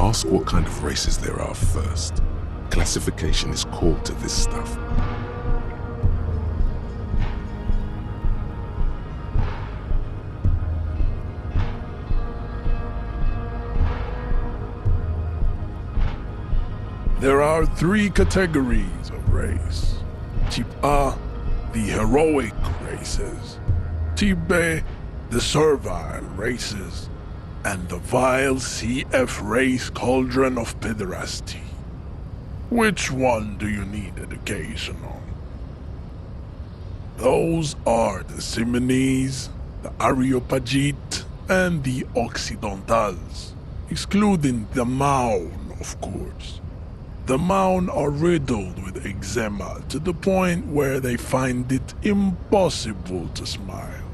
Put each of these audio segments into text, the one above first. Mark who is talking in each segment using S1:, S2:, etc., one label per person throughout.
S1: Ask what kind of races there are first. Classification is core to this stuff.
S2: There are three categories of race. Type A, the heroic races. Type B, the servile races. And the vile CF race cauldron of pederasty. Which one do you need education on? Those are the Simonese, the Areopagite, and the Occidentals, excluding the Maun, of course. The Maun are riddled with eczema to the point where they find it impossible to smile.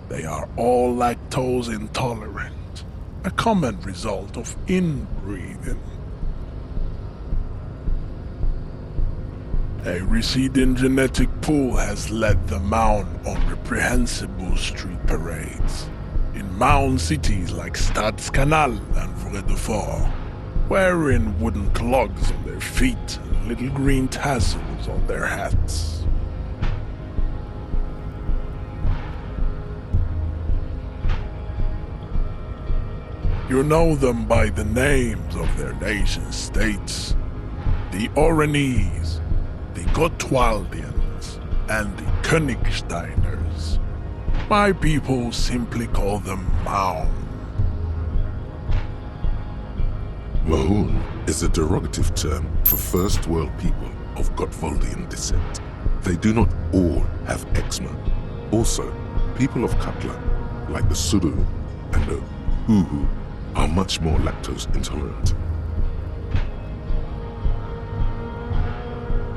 S2: They are all lactose intolerant, a common result of inbreeding. A receding genetic pool has led the Maun on reprehensible street parades. In Maun cities like Stadskanal and Vredefort, wearing wooden clogs on their feet and little green tassels on their hats. You know them by the names of their nation states: the Oranese, the Gotwaldians, and the Königsteiners. My people simply call them Maun.
S1: Mahoon is a derogative term for first world people of Gotwaldian descent. They do not all have eczema. Also, people of Katla, like the Suru and the Uhu, are much more lactose intolerant.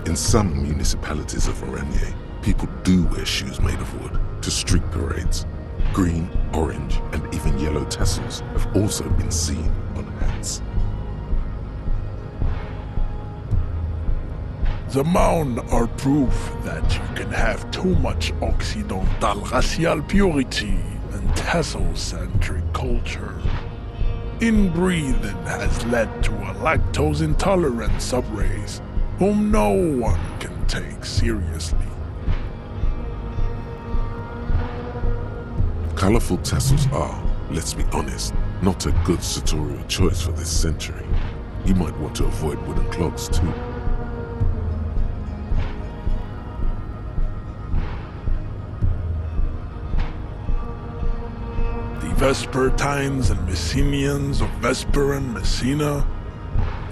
S1: In some municipalities of Oranje, people do wear shoes made of wood to street parades. Green, orange, and even yellow tassels have also been seen on hats.
S2: The Maun are proof that you can have too much Occidental racial purity and tassel-centric culture. Inbreeding has led to a lactose-intolerant subrace whom no one can take seriously.
S1: Colorful tassels are, let's be honest, not a good sartorial choice for this century. You might want to avoid wooden clogs too.
S2: Vespertines and Messenians of Vesper and Messina,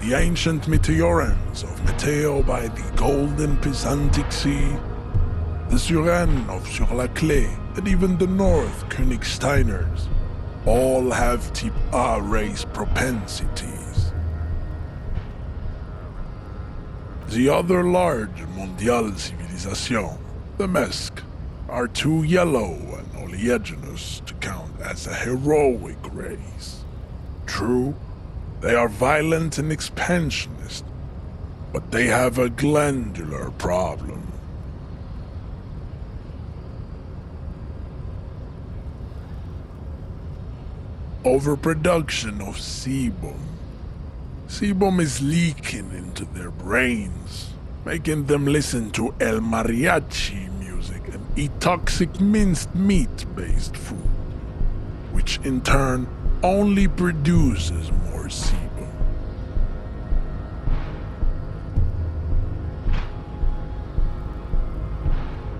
S2: the ancient Meteorans of Meteo by the golden Pisantic Sea, the Suren of Sur-la-Clé, and even the North Königsteiners, all have type A race propensities. The other large mondial civilization, the Mesk, are too yellow and oleaginous to count as a heroic race. True, they are violent and expansionist, but they have a glandular problem. Overproduction of sebum. Sebum is leaking into their brains, making them listen to El Mariachi music and eat toxic minced meat-based food, which in turn only produces more sebum.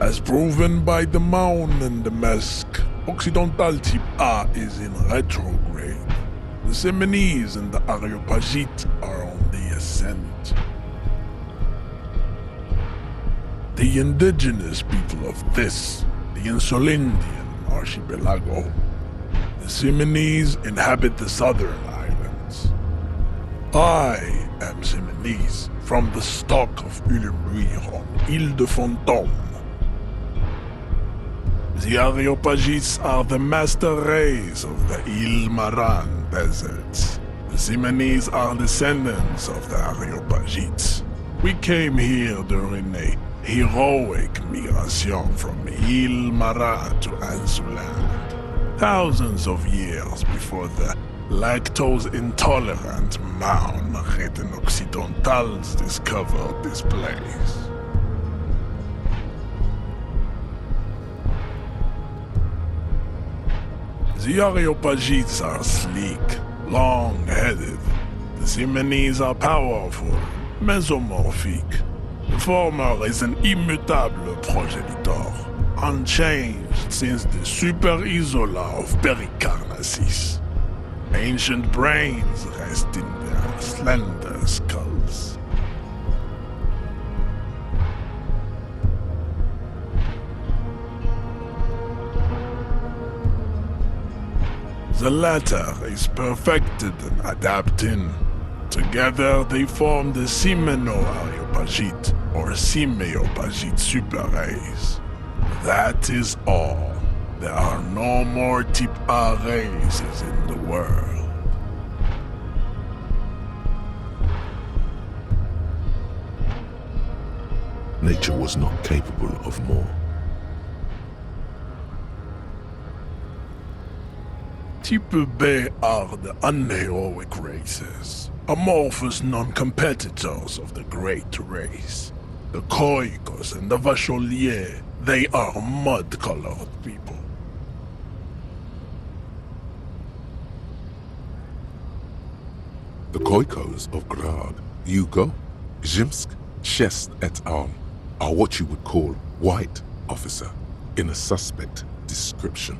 S2: As proven by the Maun and the Mesk, Occidental type A is in retrograde. The Simonese and the Areopagite are on the ascent. The indigenous people of this, the Insulindian archipelago, the Simonese inhabit the southern islands. I am Simonese, from the stock of Ulemuir on Ile de Fantôme. The Areopagites are the master race of the Ile Maran deserts. The Simonese are descendants of the Areopagites. We came here during a heroic migration from Ile Maran to Ansuland, thousands of years before the lactose intolerant Maun occidentals discovered this place. The Areopagites are sleek, long-headed. The Simonese are powerful, mesomorphic. The former is an immutable progenitor, unchanged since the Super Isola of Pericarnassus. Ancient brains rest in their slender skulls. The latter is perfected and adapting. Together they form the Simeno-Areopagite or Simeopagite superrace. That is all. There are no more type A races in the world.
S1: Nature was not capable of more.
S2: Type B are the unheroic races, amorphous non-competitors of the great race. The Khoikos and the Vacholiers, they are mud-colored people.
S1: The Khoikos of Grad, Yugo, Zhimsk, Shest et al. Are what you would call white, officer, in a suspect description.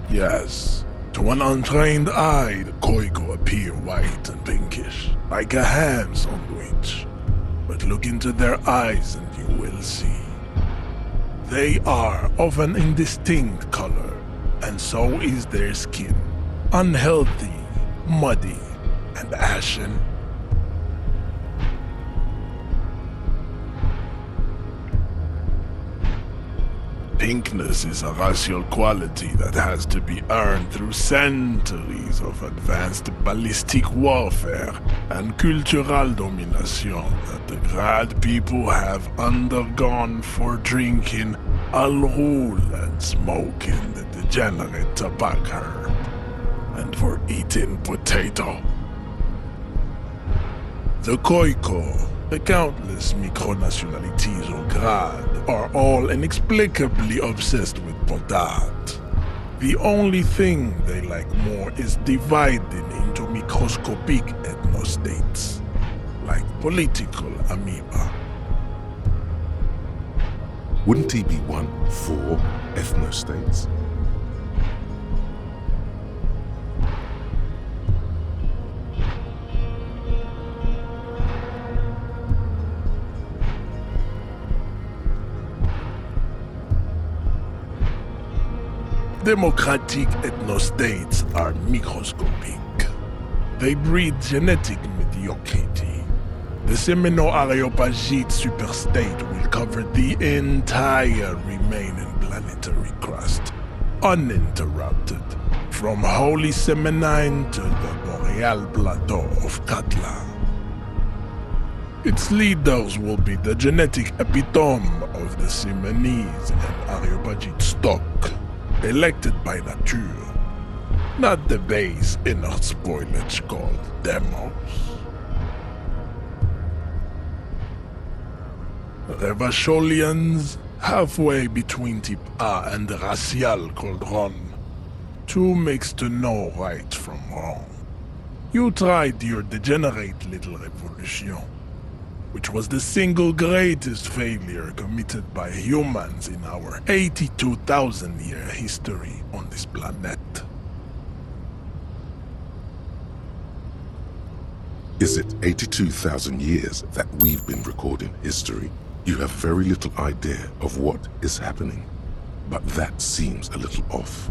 S2: Yes, to an untrained eye, the Khoiko appear white and pinkish, like a ham sandwich. But look into their eyes and you will see. They are of an indistinct color, and so is their skin. Unhealthy, muddy, and ashen. Pinkness is a racial quality that has to be earned through centuries of advanced ballistic warfare and cultural domination that the Grad people have undergone for drinking Al-Rul and smoking the degenerate tobacco herb, and for eating potato. The Khoiko, the countless micronationalities of Grad, are all inexplicably obsessed with potat. The only thing they like more is dividing into microscopic ethnostates, like political amoeba.
S1: Wouldn't he be one for ethnostates?
S2: Democratic ethnostates are microscopic. They breed genetic mediocrity. The Semino-Areopagite superstate will cover the entire remaining planetary crust, uninterrupted, from Holy Semenine to the Boreal Plateau of Katla. Its leaders will be the genetic epitome of the Simonese and Areopagite stock, elected by nature, not the base inner spoilage called demos. The Vacholians, halfway between type A and the racial cauldron, two mixed to know right from wrong. You tried your degenerate little revolution, which was the single greatest failure committed by humans in our 82,000-year history on this planet.
S1: Is it 82,000 years that we've been recording history? You have very little idea of what is happening, but that seems a little off.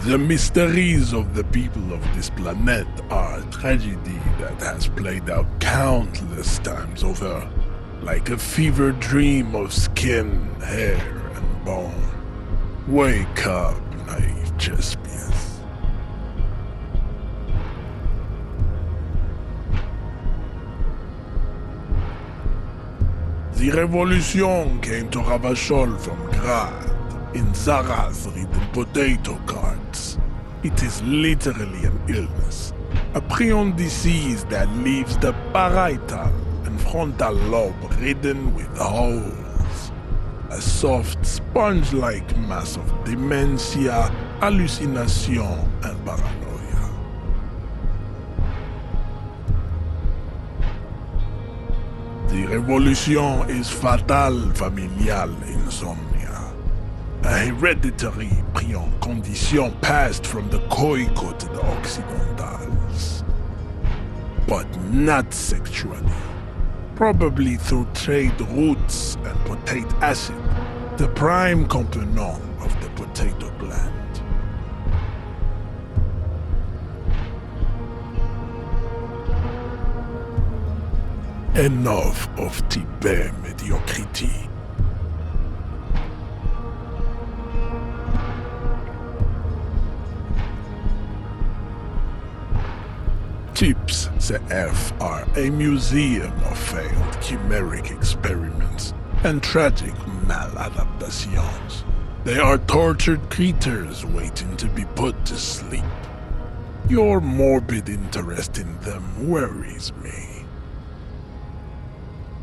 S2: The mysteries of the people of this planet are a tragedy that has played out countless times over, like a fever dream of skin, hair, and bone. Wake up, naive Chespius. The revolution came to Ravachol from Grad, in Zara's ridden potato carts. It is literally an illness, a prion disease that leaves the parietal and frontal lobe ridden with holes. A soft, sponge-like mass of dementia, hallucination, and paranoia. The revolution is fatal familial insomnia. A hereditary prion condition passed from the Koiko to the Occidentals. But not sexually. Probably through trade roots and potate acid, the prime component of the potato plant. Enough of Tibet mediocrity. Tips CF are a museum of failed chimeric experiments and tragic maladaptations. They are tortured creatures waiting to be put to sleep. Your morbid interest in them worries me.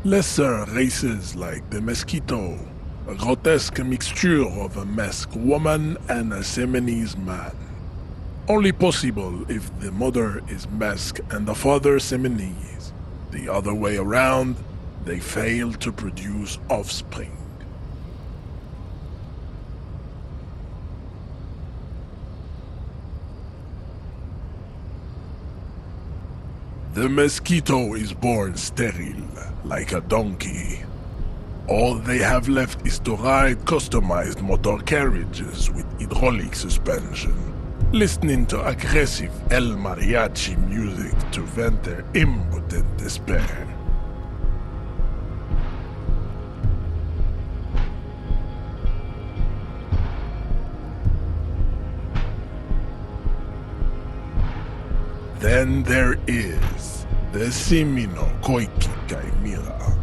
S2: Lesser races like the mosquito, a grotesque mixture of a masked woman and a Semenese man. Only possible if the mother is Basque and the father Semenese. The other way around, they fail to produce offspring. The mosquito is born sterile, like a donkey. All they have left is to ride customized motor carriages with hydraulic suspension, listening to aggressive El Mariachi music to vent their impotent despair. Then there is the Simino Koiki Chimera.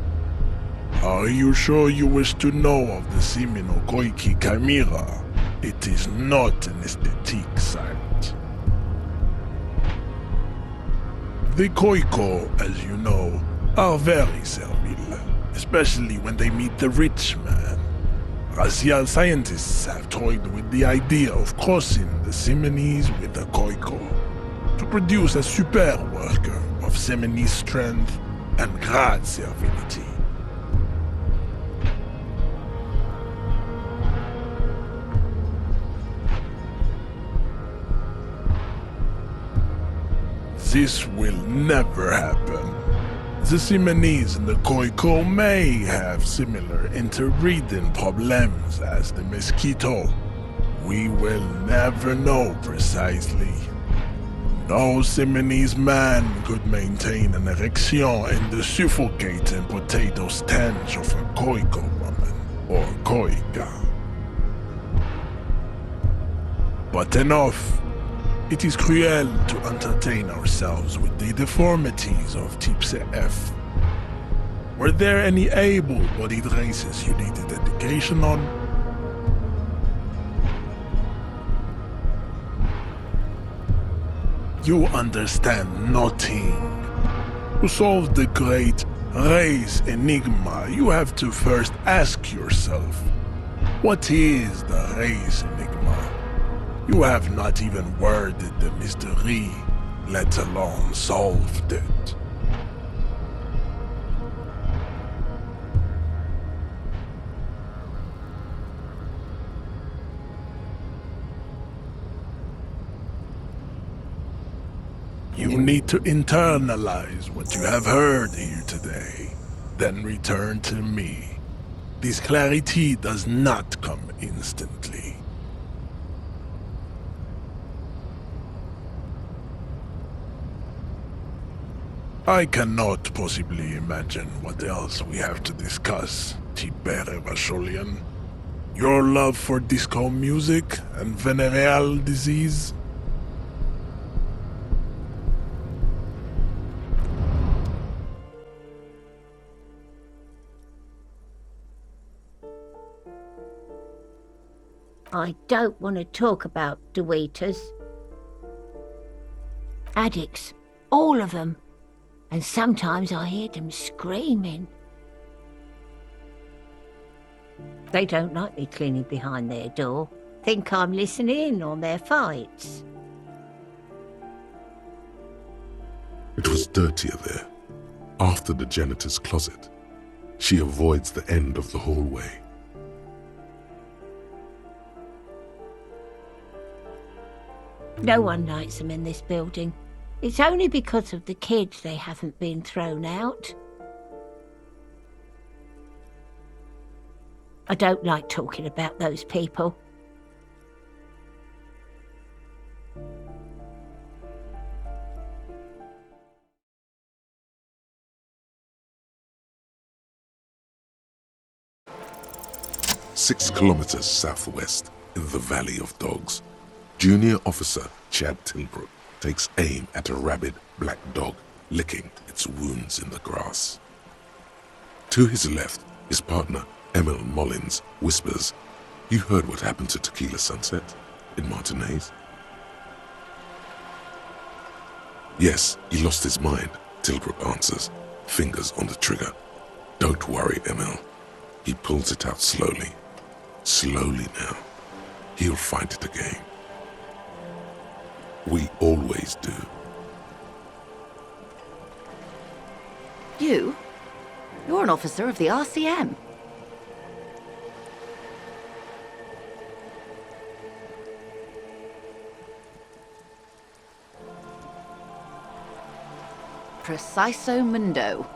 S2: Are you sure you wish to know of the Simino Koiki Chimera? It is not an aesthetic site. The Koiko, as you know, are very servile, especially when they meet the rich man. Racial scientists have toyed with the idea of crossing the Semenese with the Koiko to produce a super worker of Semenese strength and Grad servility. This will never happen. The Semenese and the Koiko may have similar interbreeding problems as the mosquito. We will never know precisely. No Semenese man could maintain an erection in the suffocating potato stench of a Koiko woman or Koika. But enough. It is cruel to entertain ourselves with the deformities of Type F. Were there any able-bodied races you needed education on? You understand nothing. To solve the great race enigma, you have to first ask yourself, what is the race enigma? You have not even worded the mystery, let alone solved it. You need to internalize what you have heard here today, then return to me. This clarity does not come instantly. I cannot possibly imagine what else we have to discuss, Tibere Vasholian. Your love for disco music and venereal disease?
S3: I don't want to talk about Deweeters. Addicts, all of them. And sometimes I hear them screaming. They don't like me cleaning behind their door. Think I'm listening in on their fights.
S1: It was dirtier there, after the janitor's closet. She avoids the end of the hallway.
S3: No one likes them in this building. It's only because of the kids they haven't been thrown out. I don't like talking about those people.
S1: Six kilometers southwest, in the Valley of Dogs, Junior Officer Chad Tilbrook takes aim at a rabid black dog licking its wounds in the grass. To his left, his partner, Emil Mullins, whispers, "You heard what happened to Tequila Sunset in Martinez?" "Yes, he lost his mind," Tilbrook answers, fingers on the trigger. "Don't worry, Emil." He pulls it out slowly. Slowly now. He'll find it again. We always do.
S4: You're an officer of the RCM. Preciso Mundo.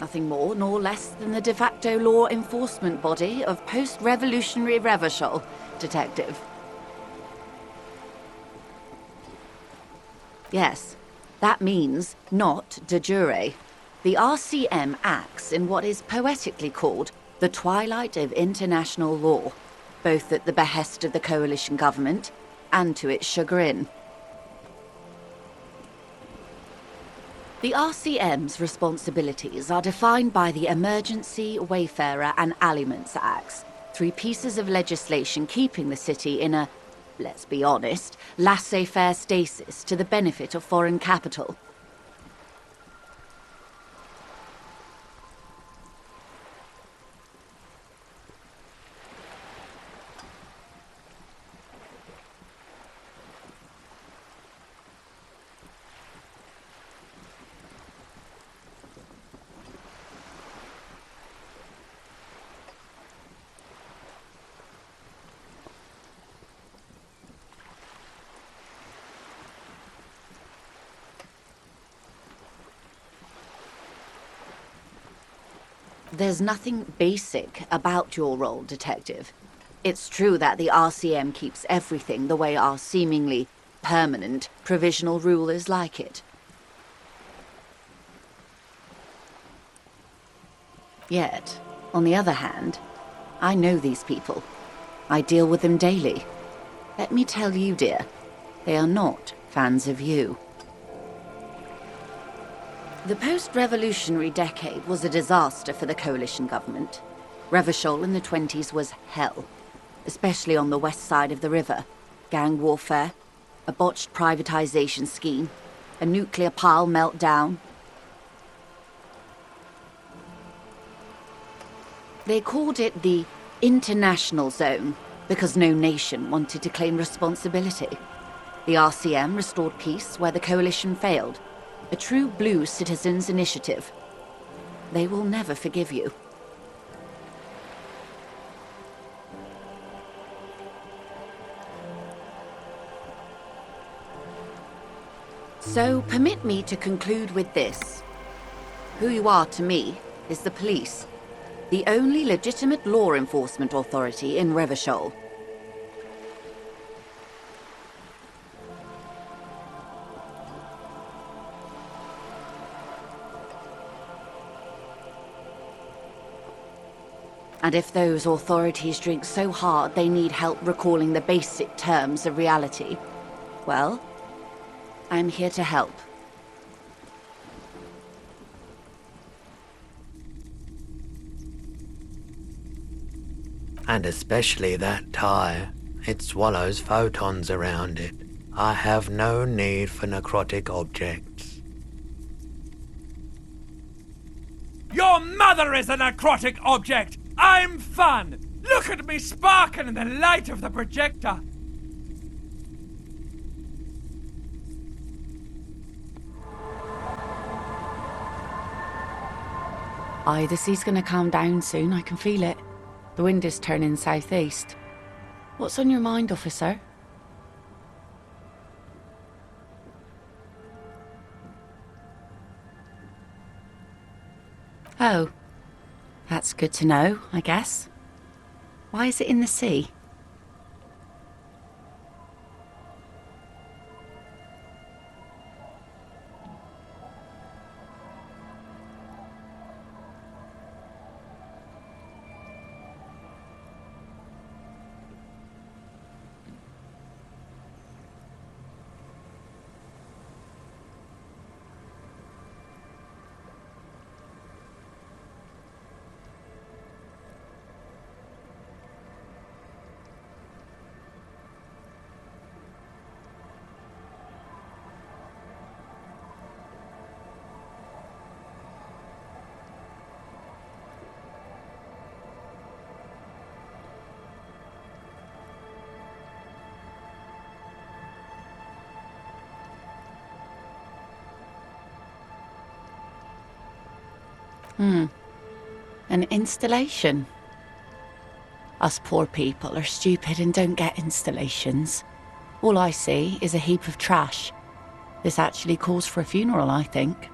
S4: Nothing more nor less than the de facto law enforcement body of post-revolutionary Revachol, Detective. Yes, that means not de jure. The RCM acts in what is poetically called the twilight of international law, both at the behest of the coalition government and to its chagrin. The RCM's responsibilities are defined by the Emergency, Wayfarer and Aliments Acts, three pieces of legislation keeping the city in a, let's be honest, laissez-faire stasis to the benefit of foreign capital. There's nothing basic about your role, Detective. It's true that the RCM keeps everything the way our seemingly permanent, provisional rulers like it. Yet, on the other hand, I know these people. I deal with them daily. Let me tell you, dear, they are not fans of you. The post-revolutionary decade was a disaster for the coalition government. Revachol in the 20s was hell, especially on the west side of the river. Gang warfare, a botched privatization scheme, a nuclear pile meltdown. They called it the international zone because no nation wanted to claim responsibility. The RCM restored peace where the coalition failed. A true blue citizens' initiative. They will never forgive you. So permit me to conclude with this. Who you are to me is the police, the only legitimate law enforcement authority in Revachol. And if those authorities drink so hard they need help recalling the basic terms of reality, well, I'm here to help.
S5: And especially that tie. It swallows photons around it. I have no need for necrotic objects.
S6: Your mother is a necrotic object! I'm fun! Look at me sparkle in the light of the projector!
S4: Aye, the sea's gonna calm down soon, I can feel it. The wind is turning southeast. What's on your mind, officer? Oh. That's good to know, I guess. Why is it in the sea? An installation. Us poor people are stupid and don't get installations. All I see is a heap of trash. This actually calls for a funeral, I think.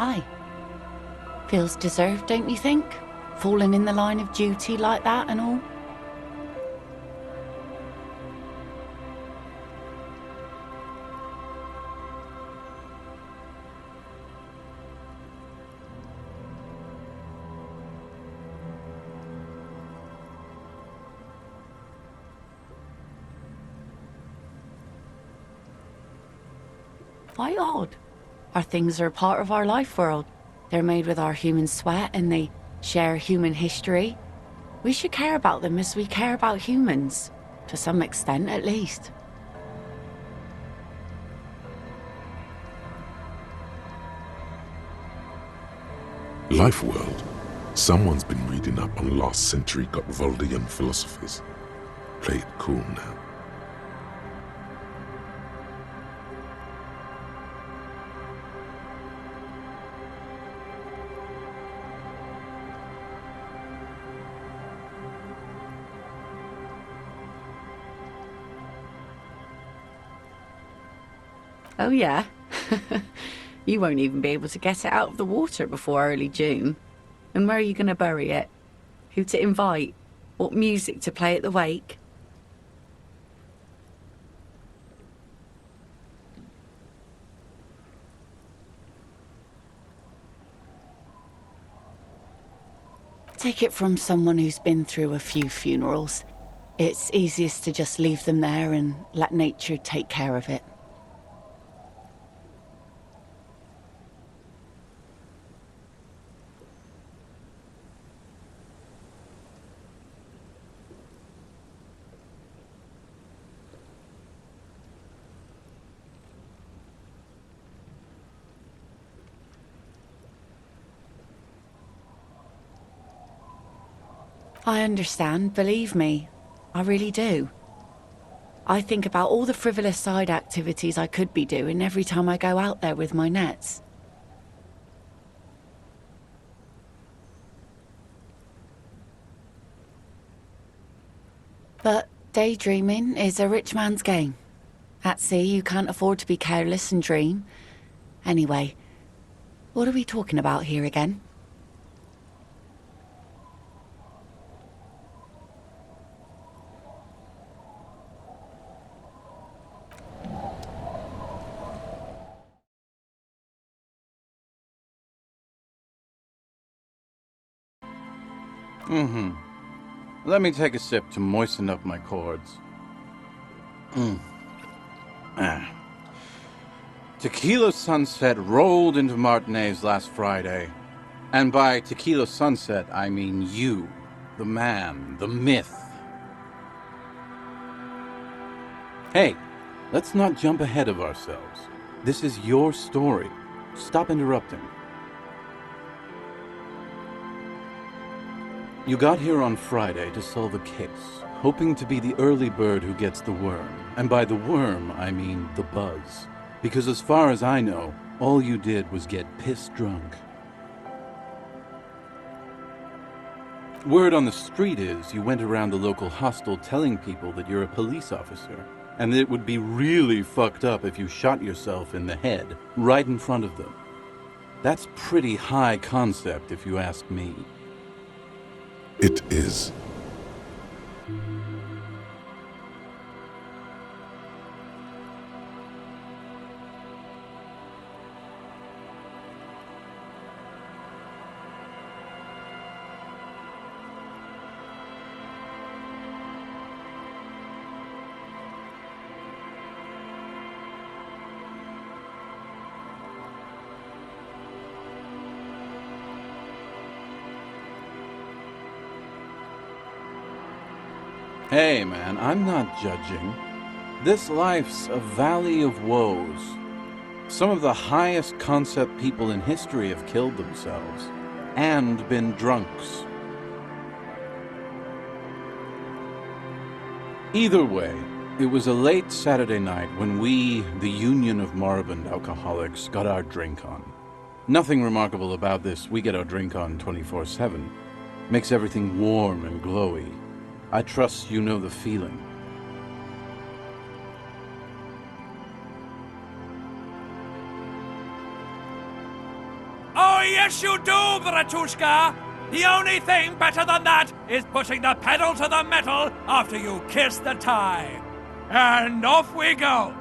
S4: Aye. Feels deserved, don't you think? Falling in the line of duty like that and all? Why odd? Our things are a part of our life world. They're made with our human sweat and they share human history. We should care about them as we care about humans. To some extent, at least.
S1: Life world. Someone's been reading up on last century Gottwaldian philosophers. Play it cool now.
S4: Oh yeah? You won't even be able to get it out of the water before early June. And where are you going to bury it? Who to invite? What music to play at the wake? Take it from someone who's been through a few funerals. It's easiest to just leave them there and let nature take care of it. I understand, believe me. I really do. I think about all the frivolous side activities I could be doing every time I go out there with my nets. But daydreaming is a rich man's game. At sea, you can't afford to be careless and dream. Anyway, what are we talking about here again?
S7: Let me take a sip to moisten up my chords. Tequila sunset rolled into Martinez last Friday. And by tequila sunset, I mean you, the man, the myth. Hey, let's not jump ahead of ourselves. This is your story. Stop interrupting. You got here on Friday to solve a case, hoping to be the early bird who gets the worm. And by the worm, I mean the buzz. Because as far as I know, all you did was get piss drunk. Word on the street is you went around the local hostel telling people that you're a police officer, and that it would be really fucked up if you shot yourself in the head, right in front of them. That's pretty high concept, if you ask me.
S1: It is.
S7: Hey man, I'm not judging. This life's a valley of woes. Some of the highest concept people in history have killed themselves, and been drunks. Either way, it was a late Saturday night when we, the Union of Moribund Alcoholics, got our drink on. Nothing remarkable about this, we get our drink on 24/7. Makes everything warm and glowy. I trust you know the feeling.
S6: Oh, yes, you do, Bratushka! The only thing better than that is putting the pedal to the metal after you kiss the tie. And off we go!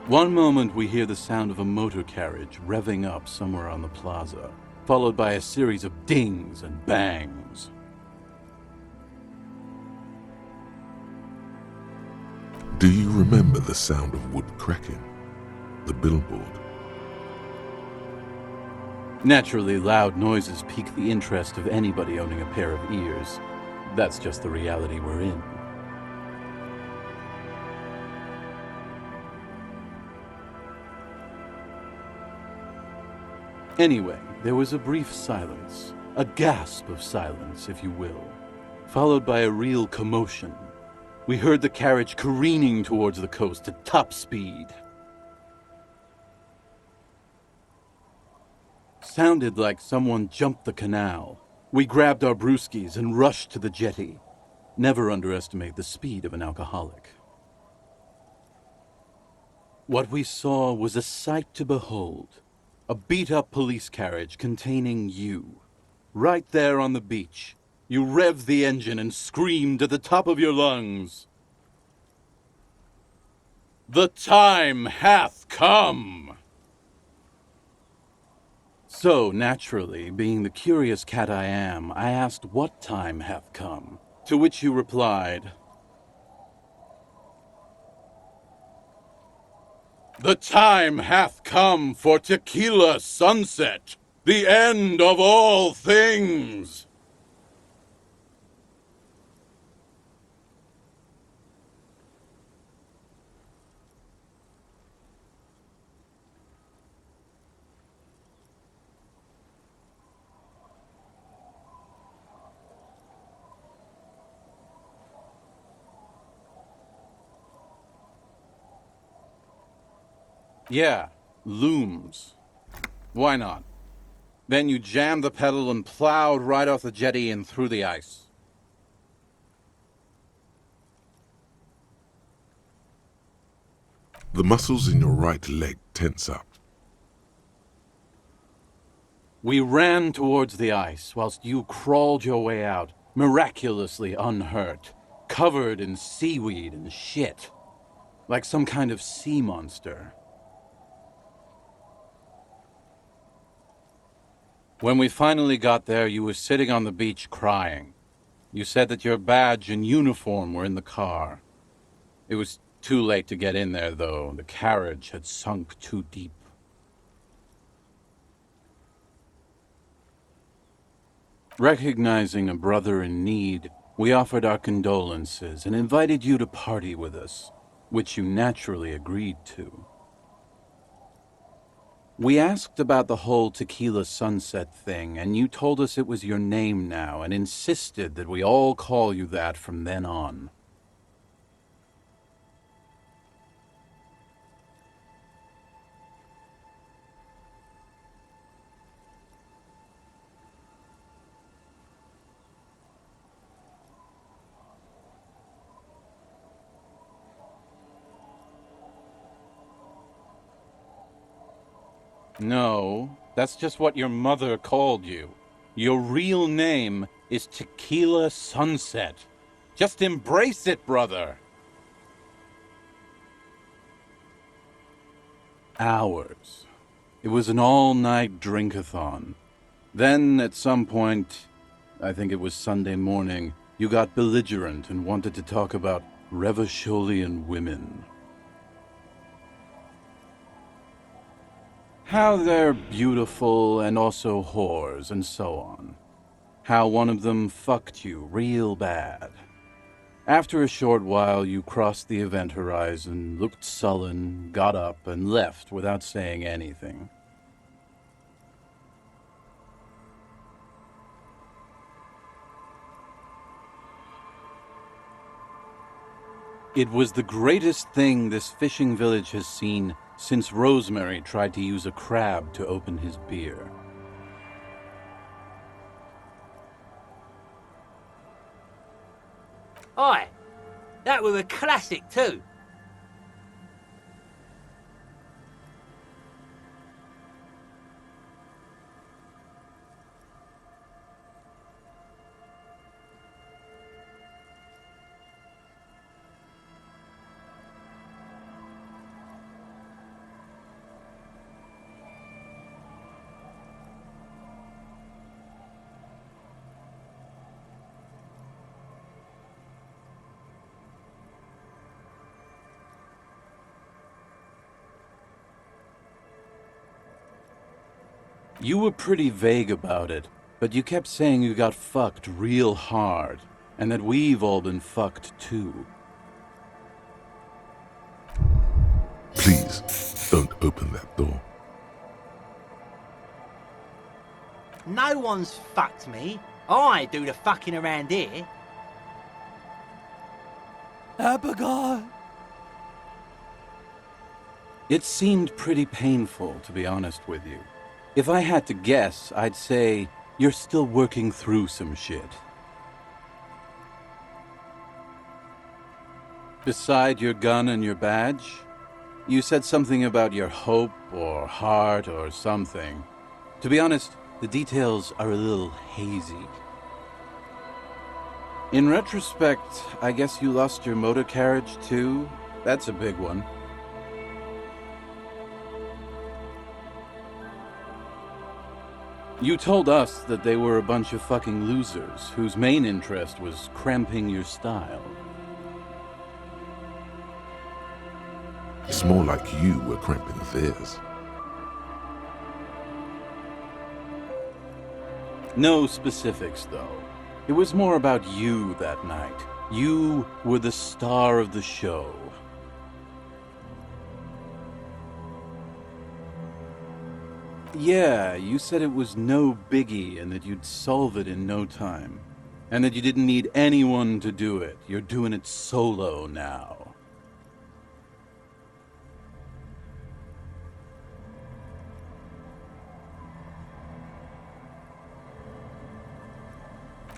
S7: One moment we hear the sound of a motor carriage revving up somewhere on the plaza, followed by a series of dings and bangs.
S1: Do you remember the sound of wood cracking? The billboard?
S7: Naturally, loud noises pique the interest of anybody owning a pair of ears. That's just the reality we're in. Anyway, there was a brief silence, a gasp of silence, if you will, followed by a real commotion. We heard the carriage careening towards the coast at top speed. Sounded like someone jumped the canal. We grabbed our brewskis and rushed to the jetty. Never underestimate the speed of an alcoholic. What we saw was a sight to behold. A beat-up police carriage containing you. Right there on the beach. You revved the engine and screamed at the top of your lungs. The time hath come! So, naturally, being the curious cat I am, I asked what time hath come, to which you replied, "The time hath come for tequila sunset, the end of all things!" Yeah, looms. Why not? Then you jammed the pedal and plowed right off the jetty and through the ice.
S1: The muscles in your right leg tense up.
S7: We ran towards the ice whilst you crawled your way out, miraculously unhurt, covered in seaweed and shit, like some kind of sea monster. When we finally got there, you were sitting on the beach crying. You said that your badge and uniform were in the car. It was too late to get in there, though. The carriage had sunk too deep. Recognizing a brother in need, we offered our condolences and invited you to party with us, which you naturally agreed to. We asked about the whole Tequila Sunset thing, and you told us it was your name now and insisted that we all call you that from then on. No, that's just what your mother called you. Your real name is Tequila Sunset. Just embrace it, brother. Hours. It was an all-night drink-a-thon. Then, at some point, I think it was Sunday morning, you got belligerent and wanted to talk about Revacholian women. How they're beautiful and also whores and so on. How one of them fucked you real bad. After a short while, you crossed the event horizon, looked sullen, got up, and left without saying anything. It was the greatest thing this fishing village has seen since Rosemary tried to use a crab to open his beer.
S8: Aye, that was a classic too.
S7: You were pretty vague about it, but you kept saying you got fucked real hard, and that we've all been fucked too.
S1: Please, don't open that door.
S8: No one's fucked me. I do the fucking around here. Abigail.
S7: It seemed pretty painful, to be honest with you. If I had to guess, I'd say you're still working through some shit. Beside your gun and your badge, you said something about your hope or heart or something. To be honest, the details are a little hazy. In retrospect, I guess you lost your motor carriage too? That's a big one. You told us that they were a bunch of fucking losers whose main interest was cramping your style.
S1: It's more like you were cramping theirs.
S7: No specifics, though. It was more about you that night. You were the star of the show. Yeah, you said it was no biggie and that you'd solve it in no time. And that you didn't need anyone to do it. You're doing it solo now.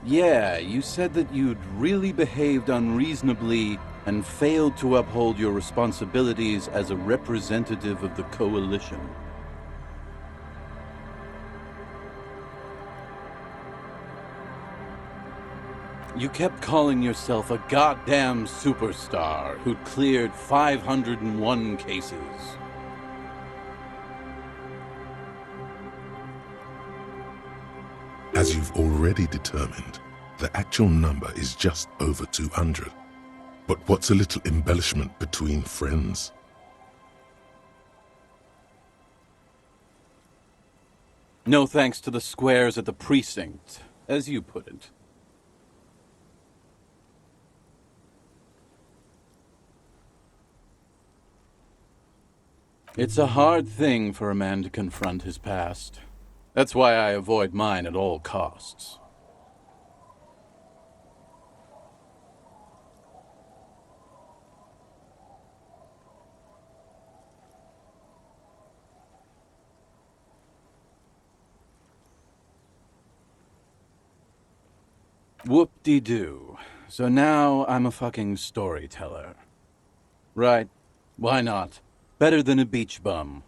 S7: Yeah, you said that you'd really behaved unreasonably and failed to uphold your responsibilities as a representative of the coalition. You kept calling yourself a goddamn superstar who'd cleared 501 cases.
S1: As you've already determined, the actual number is just over 200. But what's a little embellishment between friends?
S7: No thanks to the squares at the precinct, as you put it. It's a hard thing for a man to confront his past. That's why I avoid mine at all costs. Whoop-de-doo. So now I'm a fucking storyteller. Right. Why not? Better than a beach bum.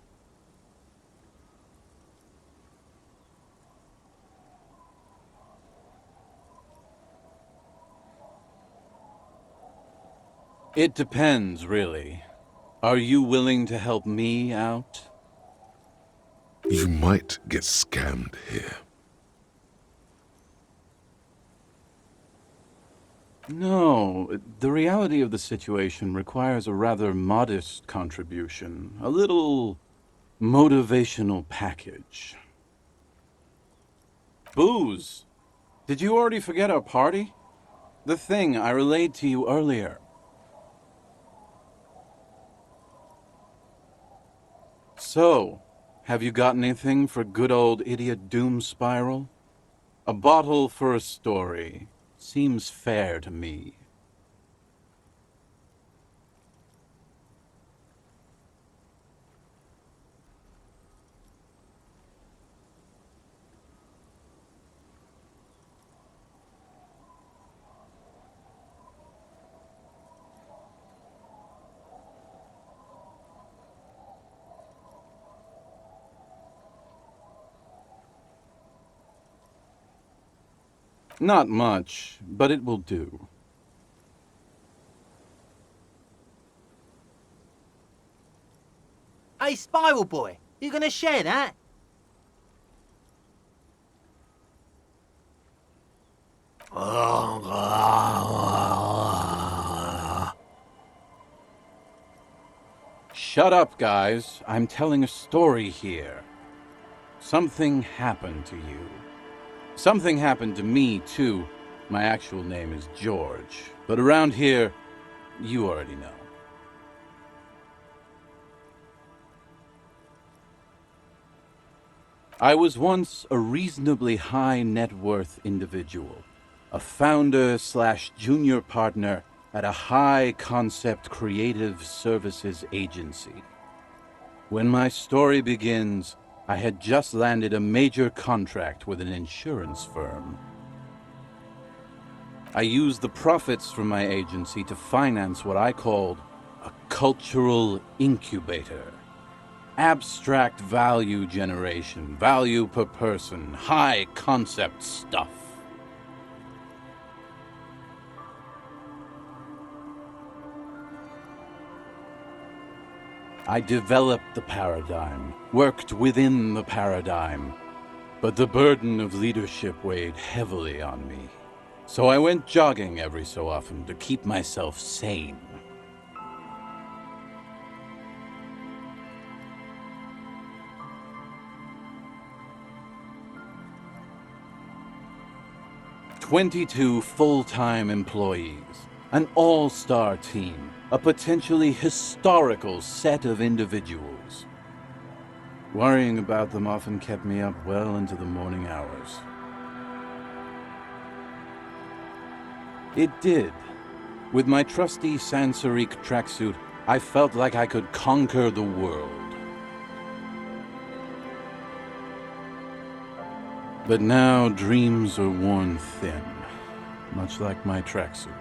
S7: It depends, really. Are you willing to help me out?
S1: You might get scammed here.
S7: No, the reality of the situation requires a rather modest contribution. A little motivational package. Booze! Did you already forget our party? The thing I relayed to you earlier. So, have you got anything for good old idiot Doom Spiral? A bottle for a story. Seems fair to me. Not much, but it will do.
S8: Hey, Spiral Boy, you gonna share that?
S7: Shut up, guys. I'm telling a story here. Something happened to you. Something happened to me, too. My actual name is George, but around here, you already know. I was once a reasonably high net worth individual, a founder/junior partner at a high concept creative services agency. When my story begins, I had just landed a major contract with an insurance firm. I used the profits from my agency to finance what I called a cultural incubator. Abstract value generation, value per person, high concept stuff. I developed the paradigm, worked within the paradigm, but the burden of leadership weighed heavily on me. So I went jogging every so often to keep myself sane. "22 full-time employees, an all-star team, a potentially historical set of individuals. Worrying about them often kept me up well into the morning hours. It did. With my trusty Sansarique tracksuit, I felt like I could conquer the world. But now dreams are worn thin, much like my tracksuit.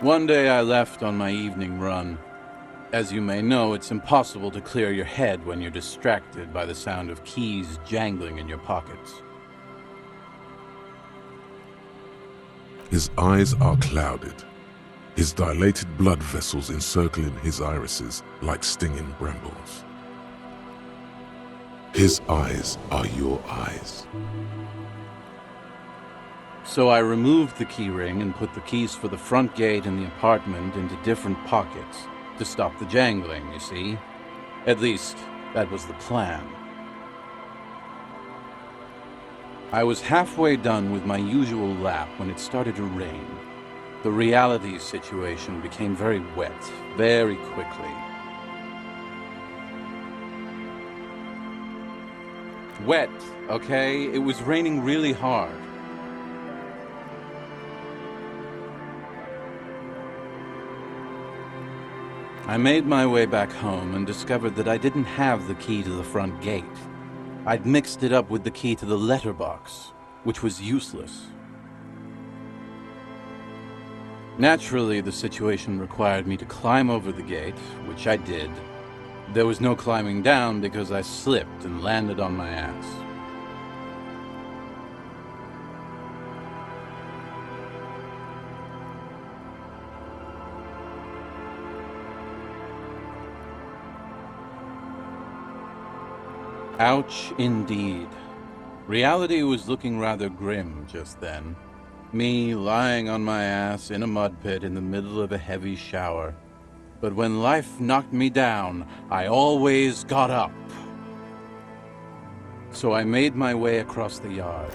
S7: One day I left on my evening run. As you may know, it's impossible to clear your head when you're distracted by the sound of keys jangling in your pockets.
S1: His eyes are clouded, his dilated blood vessels encircling his irises like stinging brambles. His eyes are your eyes.
S7: So I removed the key ring and put the keys for the front gate and the apartment into different pockets to stop the jangling, you see. At least, that was the plan. I was halfway done with my usual lap when it started to rain. The reality situation became very wet, very quickly. Wet, okay? It was raining really hard. I made my way back home and discovered that I didn't have the key to the front gate. I'd mixed it up with the key to the letterbox, which was useless. Naturally, the situation required me to climb over the gate, which I did. There was no climbing down because I slipped and landed on my ass. Ouch, indeed. Reality was looking rather grim just then. Me lying on my ass in a mud pit in the middle of a heavy shower. But when life knocked me down, I always got up. So I made my way across the yard.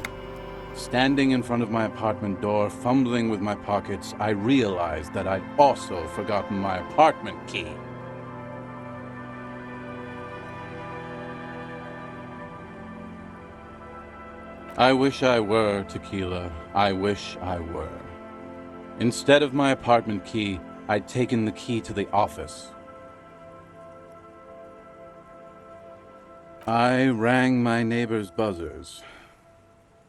S7: Standing in front of my apartment door, fumbling with my pockets, I realized that I'd also forgotten my apartment key. I wish I were, Tequila. I wish I were. Instead of my apartment key, I'd taken the key to the office. I rang my neighbors' buzzers.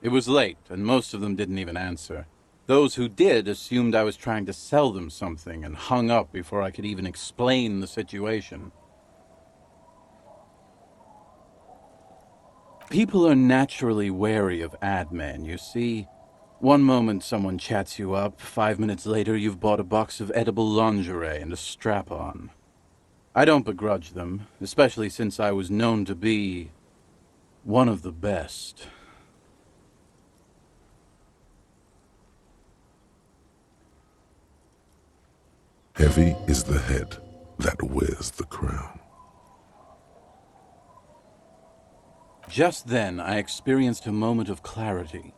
S7: It was late, and most of them didn't even answer. Those who did assumed I was trying to sell them something and hung up before I could even explain the situation. People are naturally wary of ad men, you see. One moment someone chats you up, 5 minutes later you've bought a box of edible lingerie and a strap-on. I don't begrudge them, especially since I was known to be one of the best.
S1: Heavy is the head that wears the crown.
S7: Just then, I experienced a moment of clarity.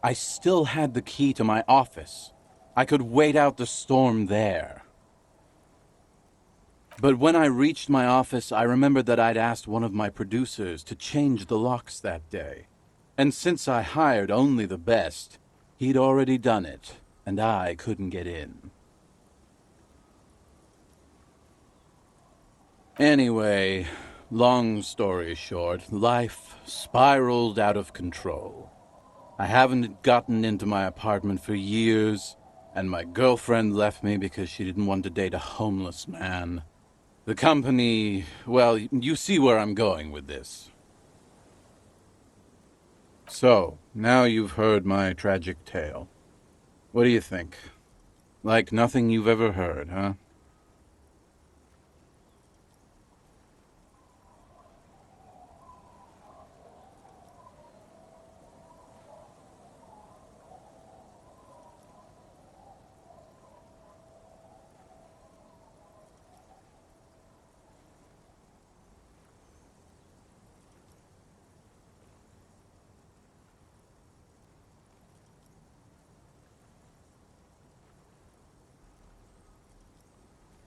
S7: I still had the key to my office. I could wait out the storm there. But when I reached my office, I remembered that I'd asked one of my producers to change the locks that day. And since I hired only the best, he'd already done it, and I couldn't get in. Anyway, long story short, life spiraled out of control. I haven't gotten into my apartment for years, and my girlfriend left me because she didn't want to date a homeless man. The company, well, you see where I'm going with this. So, now you've heard my tragic tale. What do you think? Like nothing you've ever heard, huh?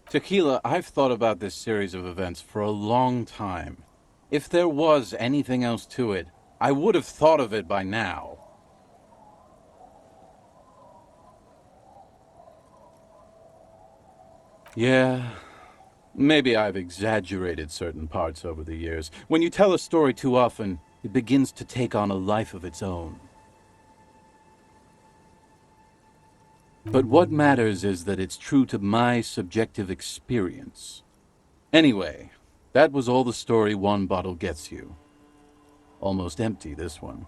S7: Tequila, I've thought about this series of events for a long time. If there was anything else to it, I would have thought of it by now. Yeah, maybe I've exaggerated certain parts over the years. When you tell a story too often, it begins to take on a life of its own. But what matters is that it's true to my subjective experience. Anyway, that was all the story one bottle gets you. Almost empty, this one.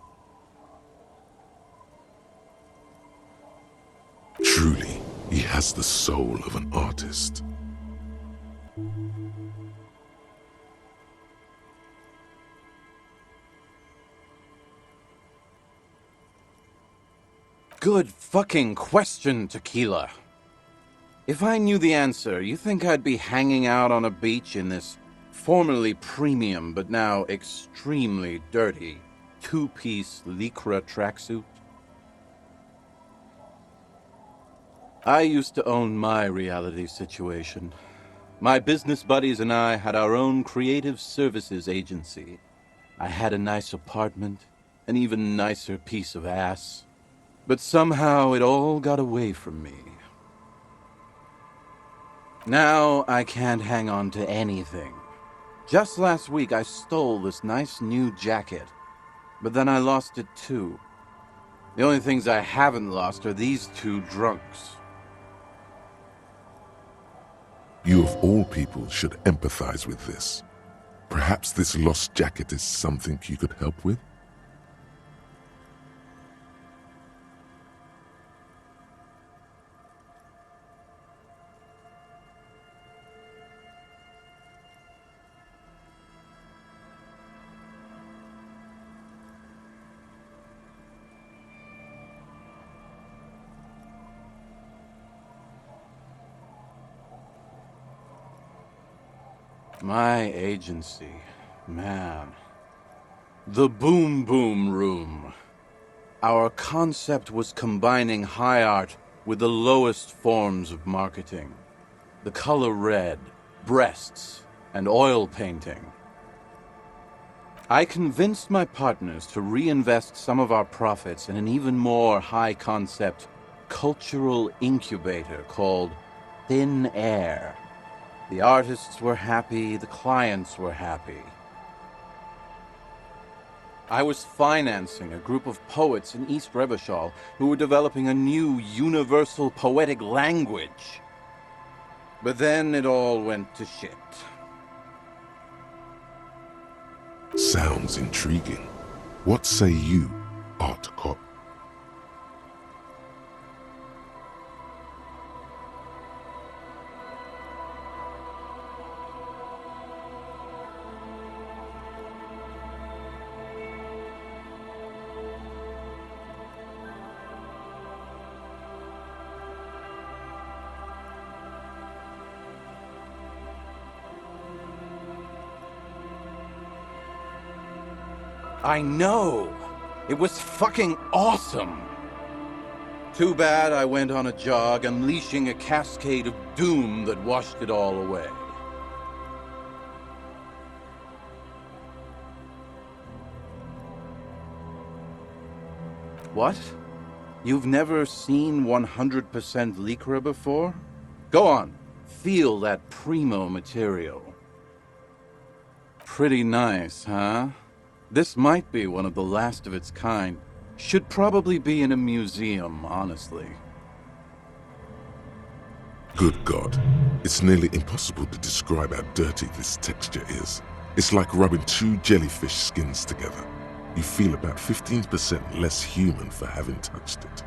S1: Truly, he has the soul of an artist.
S7: Good fucking question, Tequila. If I knew the answer, you think I'd be hanging out on a beach in this formerly premium but now extremely dirty two-piece lycra tracksuit? I used to own my reality situation. My business buddies and I had our own creative services agency. I had a nice apartment, an even nicer piece of ass. But somehow it all got away from me. Now I can't hang on to anything. Just last week I stole this nice new jacket, but then I lost it too. The only things I haven't lost are these two drunks.
S1: You of all people should empathize with this. Perhaps this lost jacket is something you could help with?
S7: My agency, man. The Boom Boom Room. Our concept was combining high art with the lowest forms of marketing. The color red, breasts, and oil painting. I convinced my partners to reinvest some of our profits in an even more high-concept cultural incubator called Thin Air. The artists were happy, the clients were happy. I was financing a group of poets in East Revachol who were developing a new universal poetic language. But then it all went to shit.
S1: Sounds intriguing. What say you, Art Cop?
S7: I know! It was fucking awesome! Too bad I went on a jog, unleashing a cascade of doom that washed it all away. What? You've never seen 100% Lycra before? Go on, feel that primo material. Pretty nice, huh? This might be one of the last of its kind. Should probably be in a museum, honestly.
S1: Good God. It's nearly impossible to describe how dirty this texture is. It's like rubbing two jellyfish skins together. You feel about 15% less human for having touched it.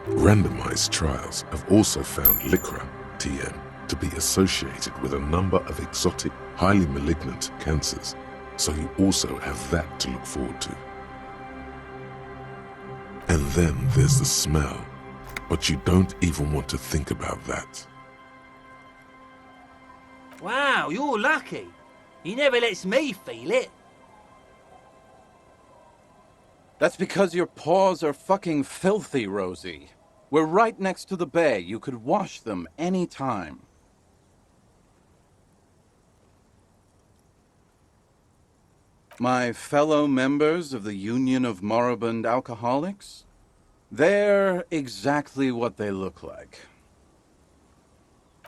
S1: Randomized trials have also found Lycra, TM, to be associated with a number of exotic, highly malignant cancers. So you also have that to look forward to. And then there's the smell. But you don't even want to think about that.
S8: Wow, you're lucky. He never lets me feel it.
S7: That's because your paws are fucking filthy, Rosie. We're right next to the bay. You could wash them any time. My fellow members of the Union of Moribund Alcoholics? They're exactly what they look like.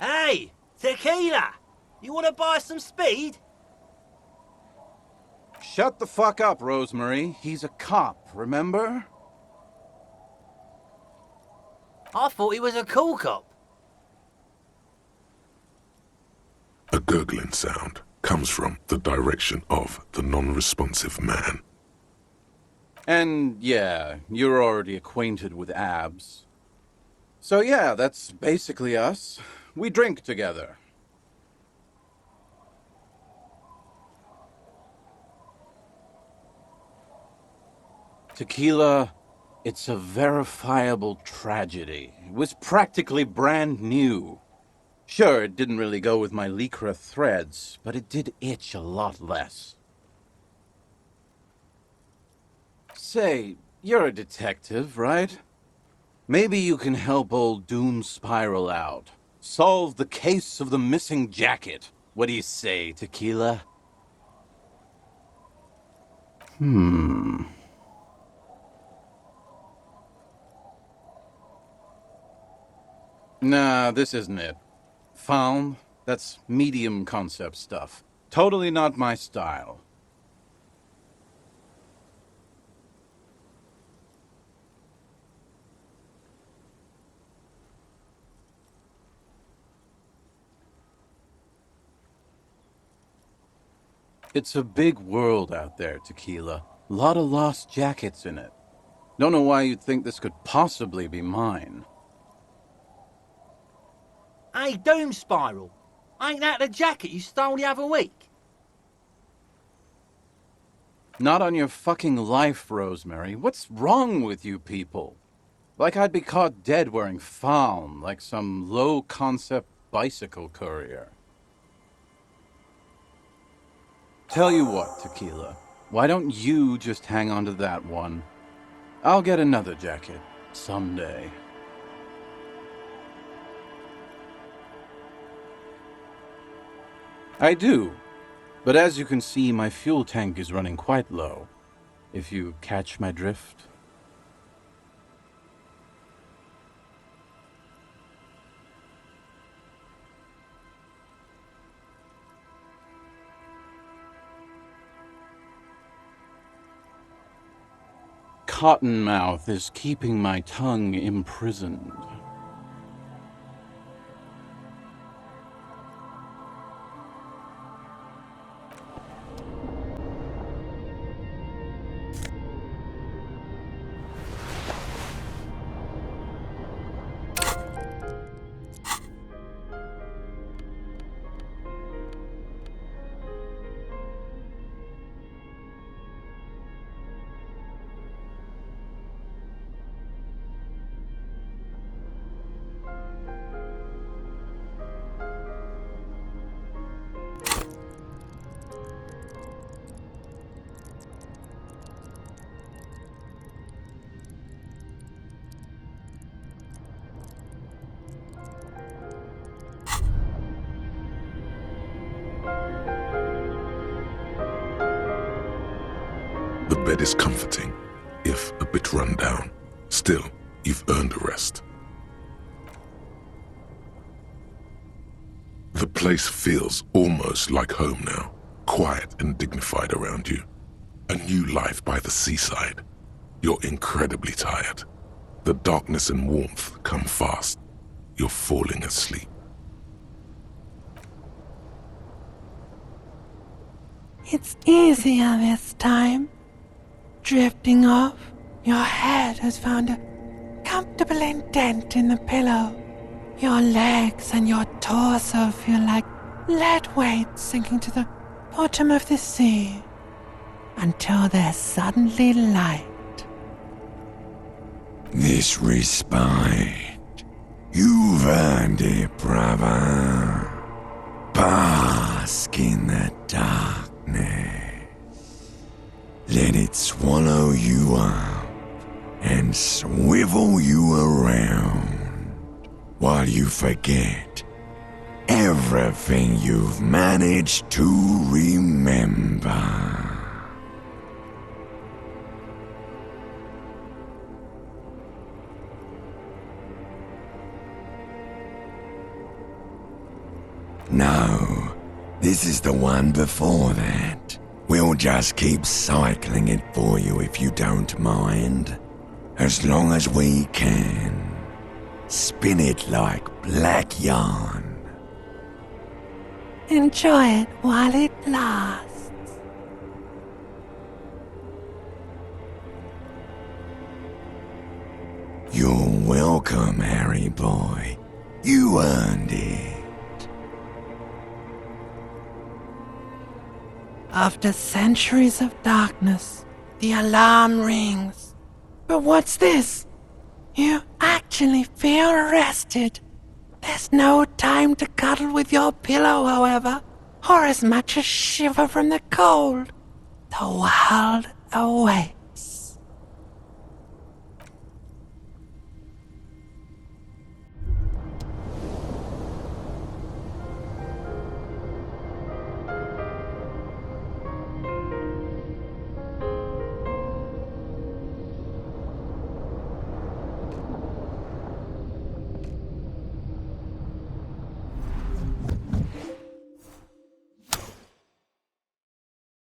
S8: Hey, Tequila! You want to buy some speed?
S7: Shut the fuck up, Rosemary. He's a cop, remember?
S8: I thought he was a cool cop.
S1: A gurgling sound comes from the direction of the non-responsive man.
S7: And yeah, you're already acquainted with abs. So yeah, that's basically us. We drink together. Tequila, it's a verifiable tragedy. It was practically brand new. Sure, it didn't really go with my lycra threads, but it did itch a lot less. Say, you're a detective, right? Maybe you can help old Doom Spiral out. Solve the case of the missing jacket. What do you say, Tequila? Nah, this isn't it. Found? That's medium concept stuff. Totally not my style. It's a big world out there, Tequila. A lot of lost jackets in it. Don't know why you'd think this could possibly be mine.
S8: Hey, Doom Spiral. Ain't that the jacket you stole the other week?
S7: Not on your fucking life, Rosemary. What's wrong with you people? Like I'd be caught dead wearing fawn, like some low-concept bicycle courier. Tell you what, Tequila. Why don't you just hang on to that one? I'll get another jacket someday. I do. But as you can see, my fuel tank is running quite low. If you catch my drift. Cottonmouth is keeping my tongue imprisoned.
S1: The bed is comforting, if a bit run down. Still, you've earned a rest. The place feels almost like home now, quiet and dignified around you. A new life by the seaside. You're incredibly tired. The darkness and warmth come fast. You're falling asleep.
S9: It's easier this time. Drifting off, your head has found a comfortable indent in the pillow. Your legs and your torso feel like lead weights sinking to the bottom of the sea, until they're suddenly light.
S10: This respite, you've earned it, brother. Bask in the darkness. Let it swallow you up and swivel you around while you forget everything you've managed to remember. No, this is the one before that. We'll just keep cycling it for you if you don't mind. As long as we can. Spin it like black yarn.
S9: Enjoy it while it lasts.
S10: You're welcome, Harry boy. You earned it.
S9: After centuries of darkness, the alarm rings. But what's this? You actually feel rested. There's no time to cuddle with your pillow, however, or as much as shiver from the cold. The world awakes.